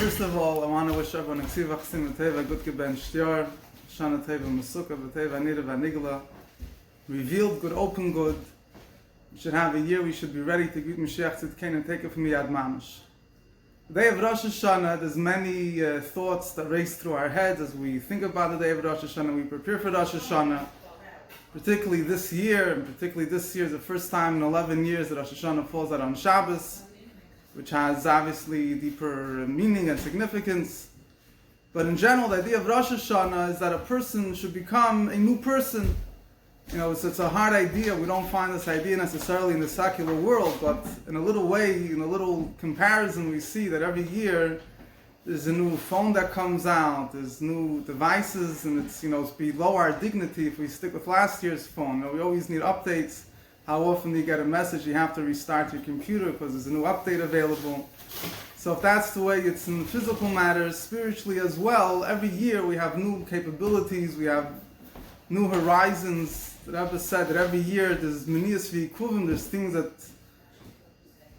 First of all, I want to wish everyone a ksiva chsim v'teva, good geben shtior, shana teva mesukah v'teva nira v'nigla, revealed good, open good. We should have a year, we should be ready to greet Meshech Zirkind and take it from Yad Mamash. The day of Rosh Hashana, there's many thoughts that race through our heads as we think about the day of Rosh Hashana, we prepare for Rosh Hashana. Particularly this year is the first time in 11 years that Rosh Hashana falls out on Shabbos, which has obviously deeper meaning and significance. But in general, the idea of Rosh Hashana is that a person should become a new person. You know, it's a hard idea. We don't find this idea necessarily in the secular world, but in a little way, in a little comparison, we see that every year there's a new phone that comes out, there's new devices, and it's below our dignity if we stick with last year's phone. We always need updates. How often do you get a message you have to restart your computer because there's a new update available? So if that's the way it's in physical matters, spiritually as well, every year we have new capabilities, we have new horizons. The Rebbe said that every year there's minias v'ikuvim, there's things that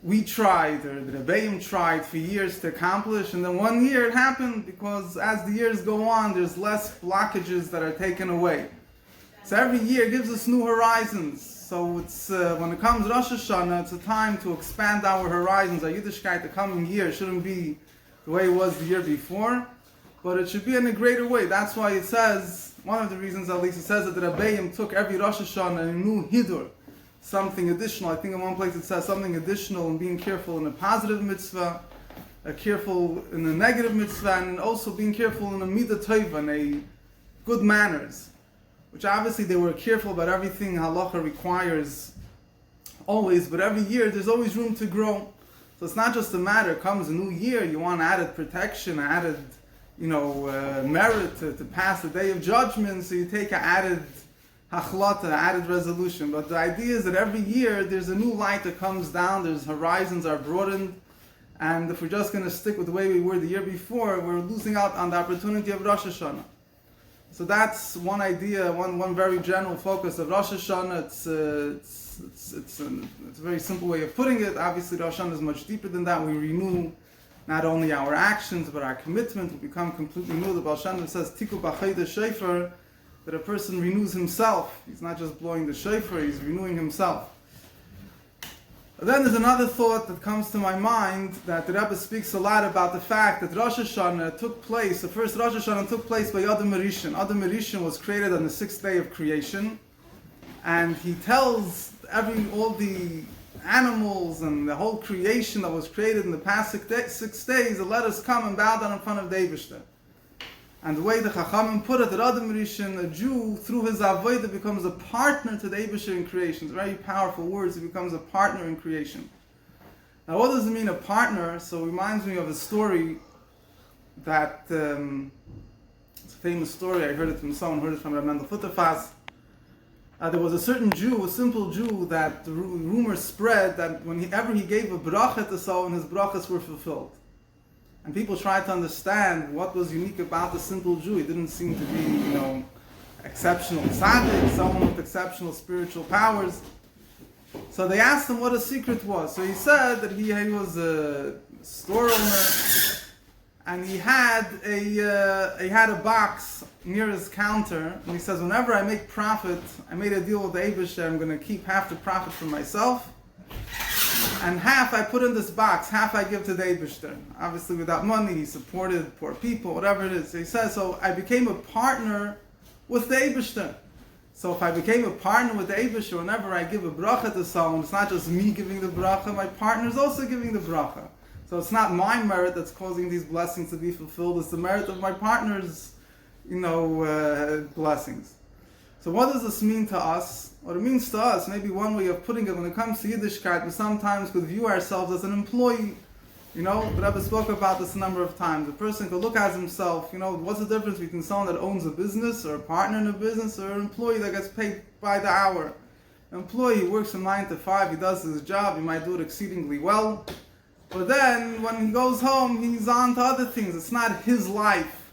we tried, or the Rebbeim tried for years to accomplish, and then one year it happened because as the years go on, there's less blockages that are taken away. So every year gives us new horizons. So it's when it comes to Rosh Hashana, it's a time to expand our horizons. Our Yiddishkeit, the coming year, shouldn't be the way it was the year before, but it should be in a greater way. That's why it says, one of the reasons at least, it says that the Rebbeim took every Rosh Hashana a new Hidur, something additional. I think in one place it says something additional in being careful in a positive mitzvah, careful in a negative mitzvah, and also being careful in a midah tova, in a good manners. Which obviously they were careful about everything halacha requires always, but every year there's always room to grow. So it's not just a matter, comes a new year, you want added protection, added merit to pass the day of judgment, so you take an added hachlata, added resolution. But the idea is that every year there's a new light that comes down, there's horizons are broadened, and if we're just going to stick with the way we were the year before, we're losing out on the opportunity of Rosh Hashana. So that's one idea, one very general focus of Rosh Hashana. It's a very simple way of putting it. Obviously, Rosh Hashana is much deeper than that. We renew not only our actions, but our commitment. We become completely new. The Baal Shem Tov says, Tiku b'chayda shofar, that a person renews himself. He's not just blowing the shofar, he's renewing himself. Then there's another thought that comes to my mind, that the Rebbe speaks a lot about the fact that Rosh Hashana took place, the first Rosh Hashana took place by Adam Rishon. Adam Rishon was created on the sixth day of creation, and he tells all the animals and the whole creation that was created in the past 6 days, that let us come and bow down in front of the Eibishter. And the way the Chachamim put it, that Adam Rishon, a Jew, through his avodah becomes a partner to the Eibishter in creation. It's very powerful words. He becomes a partner in creation. Now, what does it mean, a partner? So it reminds me of a story that, it's a famous story. I heard it from someone, heard it from Rabbi Mendel Futterfass. There was a certain Jew, a simple Jew, that the rumor spread that whenever he gave a bracha to someone, his brachas were fulfilled. And people tried to understand what was unique about the simple Jew. He didn't seem to be, exceptional tzaddik, someone with exceptional spiritual powers. So they asked him what his secret was. So he said that he was a store owner, and he had a box near his counter. And he says, whenever I make profit, I made a deal with the Eibishter, I'm going to keep half the profit for myself, and half I put in this box, half I give to the Eibishter. Obviously without money, he supported poor people, whatever it is. So he says, so I became a partner with the Eibishter. So if I became a partner with the Eibishter, whenever I give a bracha to someone, it's not just me giving the bracha, my partner is also giving the bracha. So it's not my merit that's causing these blessings to be fulfilled, it's the merit of my partner's, blessings. So what does this mean to us? What it means to us, maybe one way of putting it, when it comes to Yiddishkeit, we sometimes could view ourselves as an employee. The Rebbe spoke about this a number of times. A person could look at himself, what's the difference between someone that owns a business, or a partner in a business, or an employee that gets paid by the hour. An employee works from 9 to 5, he does his job, he might do it exceedingly well, but then when he goes home, he's on to other things. It's not his life.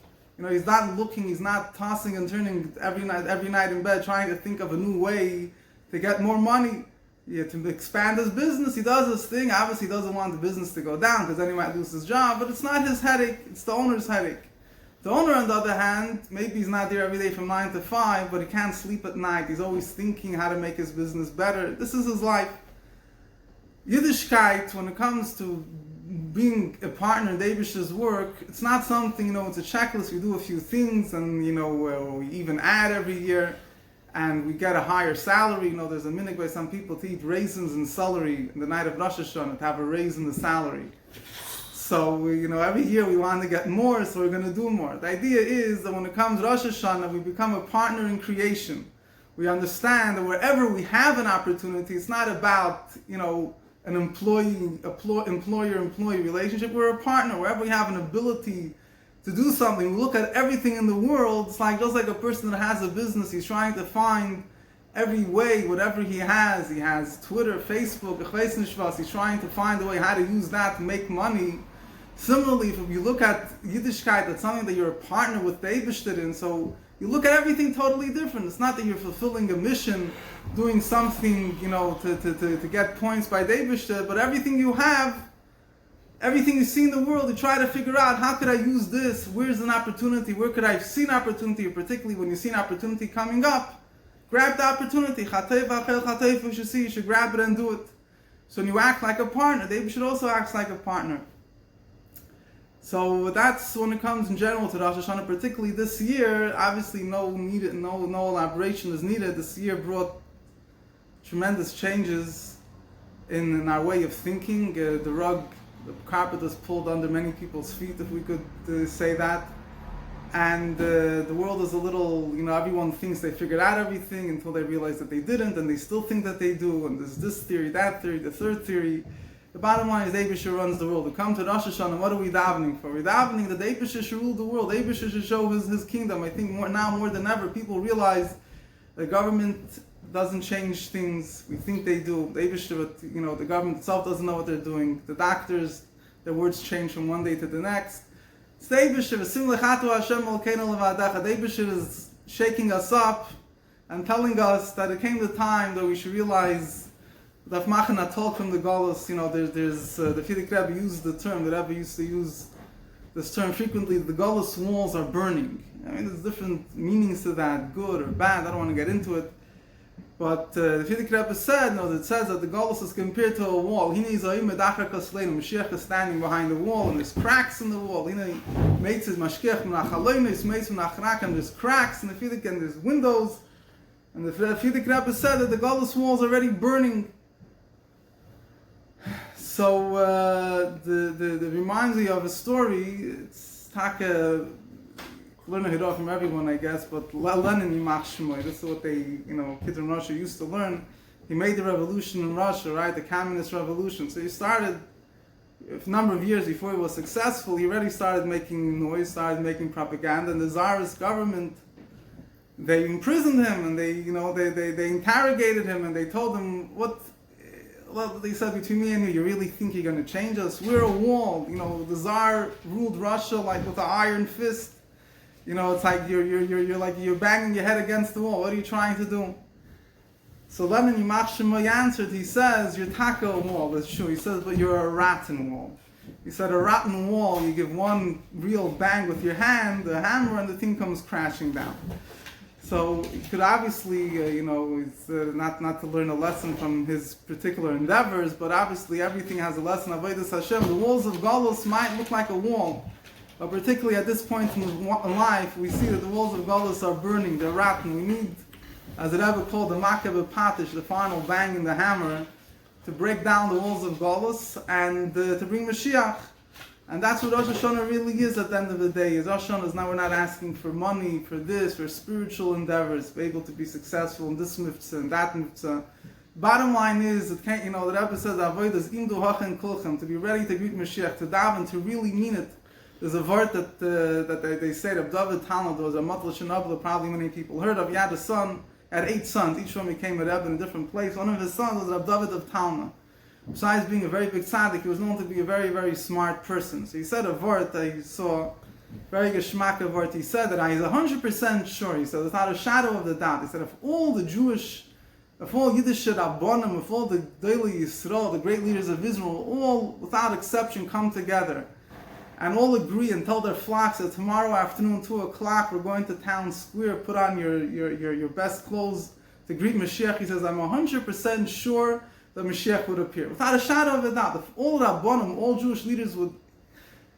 He's not looking, he's not tossing and turning every night in bed trying to think of a new way to get more money. to expand his business. He does his thing. Obviously, he doesn't want the business to go down because then he might lose his job. But it's not his headache. It's the owner's headache. The owner, on the other hand, maybe he's not there every day from 9 to 5, but he can't sleep at night. He's always thinking how to make his business better. This is his life. Yiddishkeit, when it comes to being a partner in Eibishter's work, it's not something, it's a checklist. We do a few things and, we even add every year and we get a higher salary. There's a minhag by some people to eat raisins and celery in the night of Rosh Hashana, to have a raise in the salary. So, every year we want to get more, so we're going to do more. The idea is that when it comes to Rosh Hashana, we become a partner in creation. We understand that wherever we have an opportunity, it's not about, an employer-employee relationship. We're a partner. Wherever we have an ability to do something, we look at everything in the world. It's like just like a person that has a business. He's trying to find every way, whatever he has. He has Twitter, Facebook, he's trying to find a way how to use that to make money. Similarly, if you look at Yiddishkeit, that's something that you're a partner with the Eibishter in, so you look at everything totally different. It's not that you're fulfilling a mission, doing something, to get points by the Eibishter, but everything you have, everything you see in the world, you try to figure out, how could I use this? Where's an opportunity? Where could I see an opportunity? Particularly when you see an opportunity coming up, grab the opportunity. You should grab it and do it. So when you act like a partner, the Eibishter also acts like a partner. So that's when it comes in general to Rosh Hashana, particularly this year. Obviously, no elaboration is needed. This year brought tremendous changes in our way of thinking. The carpet was pulled under many people's feet, if we could say that. And the world is a little, everyone thinks they figured out everything until they realize that they didn't, and they still think that they do. And there's this theory, that theory, the third theory. The bottom line is Eibishter runs the world. We come to Rosh Hashana, what are we davening for? We're davening that Eibishter should rule the world. Eibishter should show his kingdom. I think now more than ever, people realize the government doesn't change things. We think they do. The Eibishter, the government itself doesn't know what they're doing. The doctors, their words change from one day to the next. It's the Eibishter. The Eibishter is shaking us up and telling us that it came the time that we should realize that Machana talk from the Golos, there's the Fidik Rebbe used the term, the Rebbe used to use this term frequently, the Golos walls are burning. There's different meanings to that, good or bad, I don't want to get into it. But the Fidik Rebbe said, it says that the Golos is compared to a wall. Meshech is standing behind the wall, and there's cracks in the wall. And there's cracks in the Fidik, and there's windows. And the Fidik Rebbe said that the Golos walls are already burning. So the reminds me of a story. It's Taka learning it off from everyone, I guess. But Lenin Yimach Shmoy. This is what they, kids in Russia used to learn. He made the revolution in Russia, right? The communist revolution. So he started a number of years before he was successful. He already started making noise, started making propaganda, and the Tsarist government, they imprisoned him and they interrogated him and they told him they said, between me and you really think you're going to change us? We're a wall. The Tsar ruled Russia like with an iron fist. It's like you're banging your head against the wall. What are you trying to do? So Lenin Yimach Shmoy answered. He says, "You're taka a wall." That's true. He says, but you're a rotten wall. He said, a rotten wall. You give one real bang with your hand, the hammer, and the thing comes crashing down. So you could obviously, it's not to learn a lesson from his particular endeavors, but obviously everything has a lesson. Avodas Hashem. The walls of Galus might look like a wall, but particularly at this point in life, we see that the walls of Galus are burning, they're rotten. We need, as the Rebbe called the Makeh Patish, the final bang in the hammer, to break down the walls of Galus and to bring Mashiach. And that's what Rosh Hashana really is at the end of the day. Rosh Hashana is now, we're not asking for money, for this, for spiritual endeavors, be able to be successful in this mitzvah and that mitzvah. Bottom line is, the Rebbe says, Avodas imdu hachen kulchem, to be ready to greet Mashiach, to daven, to really mean it. There's a word that they say, Reb David Talmud, there was a Matla Shenabla, probably many people heard of. He had a son, had 8 sons, each one became a Rebbe in a different place. One of his sons was Reb David of Talmud. Besides being a very big tzaddik, he was known to be a very, very smart person. So he said a word that he saw, very geschmack of word. He said that he's 100% sure. He said, without a shadow of the doubt. He said, if all the Jewish if all Yiddish Rabbanim, if all the Daily Yisrael, the great leaders of Israel, all without exception come together and all agree and tell their flocks that tomorrow afternoon, 2 o'clock, we're going to town square, put on your best clothes to greet Meshech, he says, I'm 100% sure that Meshech would appear. Without a shadow of a doubt, if all Rabbanim, all Jewish leaders would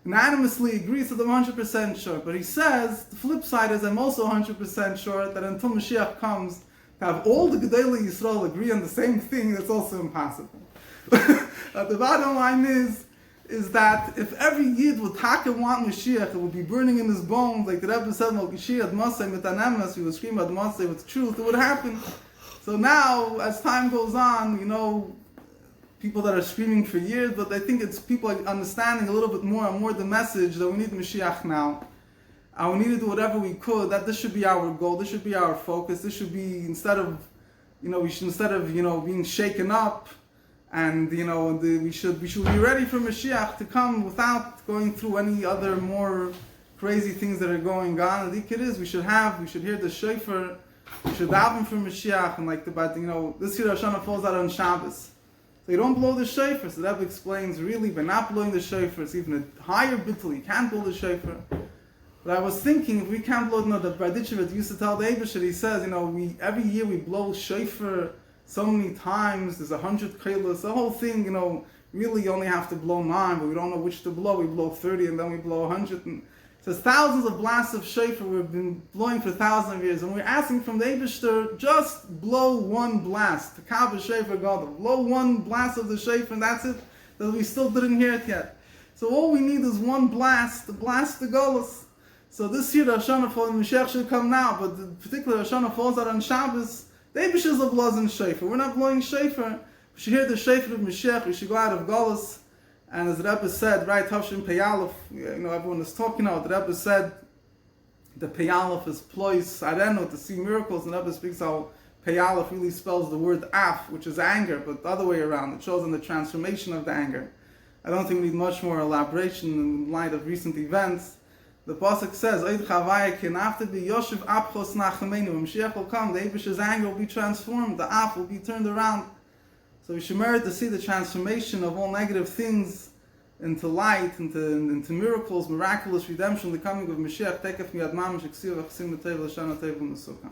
unanimously agree, so I'm 100% sure. But he says, the flip side is, I'm also 100% sure that until Mashiach comes, to have all the Gedolei Yisrael agree on the same thing, that's also impossible. The bottom line is that if every Yid would taka want Mashiach, it would be burning in his bones, like the Rebbe said, he would scream Ad Masay with truth, it would happen. So now, as time goes on, people that are screaming for years, but I think it's people understanding a little bit more and more the message that we need Mashiach now. And we need to do whatever we could, that this should be our goal, this should be our focus, this should be, instead of being shaken up, and we should be ready for Mashiach to come without going through any other more crazy things that are going on. I think it is, we should hear the shofar, we should daven for Mashiach, and this year Rosh Hashana falls out on Shabbos. So you don't blow the shofar. So the Rebbe explains, really, by not blowing the shofar, it's even a higher bittul, you can't blow the shofar. But I was thinking, if we can't blow, the Braditchevet used to tell the Eibusher, he says, every year we blow shofar so many times, there's 100 kailas, the whole thing, really you only have to blow 9, but we don't know which to blow. We blow 30 and then we blow 100. And it says thousands of blasts of shofar we've been blowing for thousands of years, and we're asking from the Eibusher, just blow one blast. Takava shofar gadol. Blow one blast of the shofar, and that's it. That we still didn't hear it yet. So all we need is one blast, to blast the Golos. So this year, Rosh Hashana falls, Meshech should come now, but the particular Rosh Hashana falls out on Shabbos. The Eibusher is a blazing shofar. We're not blowing shofar. We should hear the shofar of Meshech. We should go out of Golos. And as the Rebbe said, right, Tavshin Peyalef, everyone is talking about, the Rebbe said, the Peyalef is plois arenu, to see miracles, and the Rebbe speaks how Peyalef really spells the word af, which is anger, but the other way around, it shows in the transformation of the anger. I don't think we need much more elaboration in light of recent events. The Pasuk says, Oid Chavaya Kinafte be Yoshev Apchos Nachamenu. When Mashiach will come, the Eibusher's anger will be transformed, the af will be turned around. So we should merit to see the transformation of all negative things into light, into miracles, miraculous redemption, the coming of Mashiach. Tekef miyad mamish, iksiv achsim l'tev l'shana tev l'sukkah.